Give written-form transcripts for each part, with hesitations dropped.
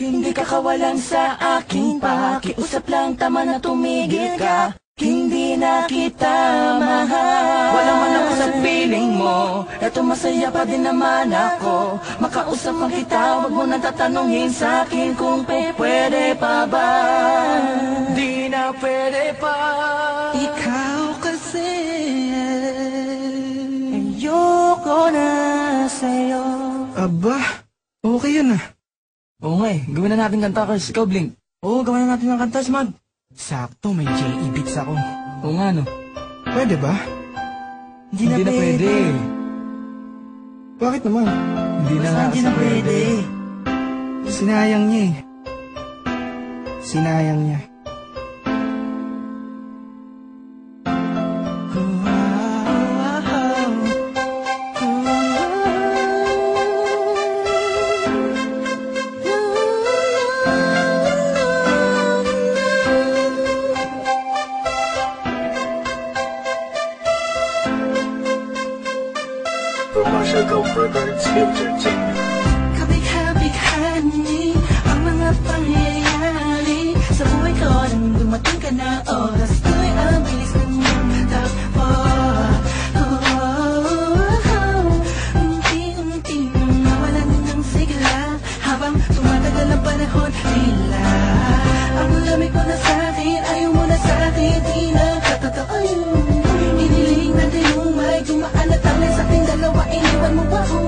Hindi ka kawalan sa aking pakiusap lang, tama na tumigil ka. Hindi na kita mahal. Wala man ako sa feeling mo, eto masaya pa din naman ako. Makausap man kita, wag mo nang tatanungin sa akin kung pwede pa ba. Di na pwede pa. Ikaw kasi ayoko na sa'yo. Aba, okay yun ah. Oo nga eh, gawin na natin kanta, Kars. Ikaw, Blink. Oo, gawin na natin ng kanta, Smag. Sakto, may J.E. beats ako. Oo nga no. Pwede ba? Hindi na pwede. Bakit naman? Hindi na nga kasi pwede. Sinayang niya eh. Sinayang niya. Kabig-habig-hani ang mga pangyayari sa buhay ko nang dumating ka na. Oras ko'y ang bilis ng takbo. Unti-unti nang nawalan ng sigla habang tumatagal ang panahon. Tila ang lamig mo na sa'kin, ayaw mo na sa'kin, di na katotoo yun. Iniling natin yung may dumaan na tangin sa ating dalawa, iniwan mo ba ako?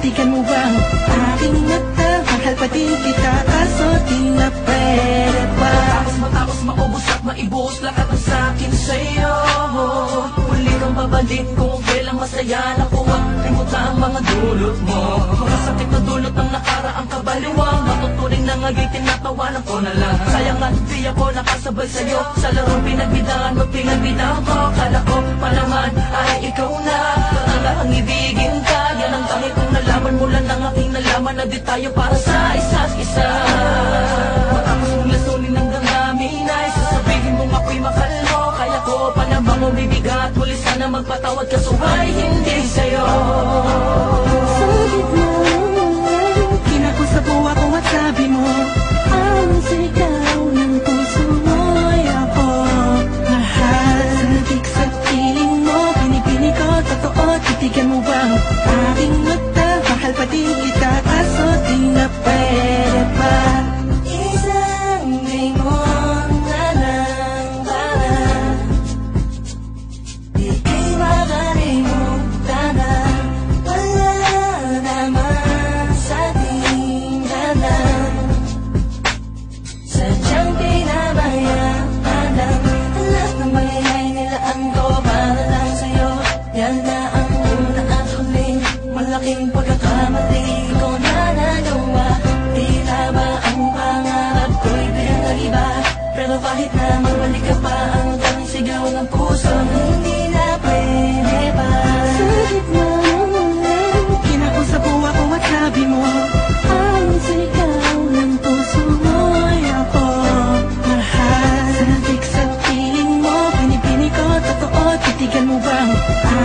Titigan mo ba ang aking mata? Mahal pa din kita, kaso di na pwede pa. Matapos maubos at maibuhos lahat ng sakin sa'yo. Muli kang babalik kung kailang masaya. Nakuha, limutan ang mga dulot mo. Mga sakit na dulot ng nakaraang kabaliwang. Matuturing na nga'y tinatawanan ko na lang. Sayang nga di ako nakasabay sa'yo. Sa larong pinagbidahan mo, pinagbidahan ko. Kala ko pa naman ay ikaw na ang ibigin ka. Yan ang tangi kong nalaman mo lang ng aking nalaman na di tayo para sa isa't isa. Matapos mong lasunin ng damdamin ay sasabihin mong ako'y mahal mo. Kaya ko pa namang umibigat, muli sana magpatawad ka, suway hindi sa'yo. Sa gitna kinakusap mo ako at sabi mo ang sigaw ng puso mo'y ako mahal. Sandig sa piling mo, pinipili ko totoo. Titigan mo ba ang aking mata? Mahal pa din kita, kaso di na pwede pa. Isang limon na lang para di kay makalimutan na wala naman sa ating dalawa. Sadyang pinabayaan lang ang lahat ng bagay nilaan ko para lang sa'yo. Yan na ang una at huling malaking pagkakamali ko na nagawa. Tila ba ang pangarap ko'y pinag-iba? Pero kahit na magbalik ka pa, hanggang sigaw ng puso hindi na pwede pa. Sa gitna kinakusap mo ako at sabi mo ang sigaw ng puso mo'y ako mahal. Sandig sa piling mo, pinipili ko totoo. Titigan mo ba ang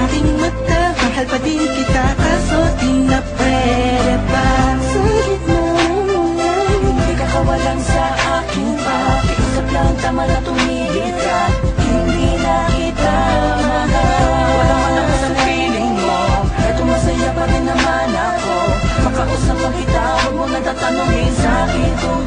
aking mata? Mahal pa din kita, kaso di na pwede pa. Sa gitna Hindi ka kawalan sa aking pakiusap lang, tama na tumigil ka. Hindi na kita mahal. Wala man ako sa feeling mo, eto masaya pa rin naman ako. Makausap pa kita, wag mo nang tatanungin sa akin kung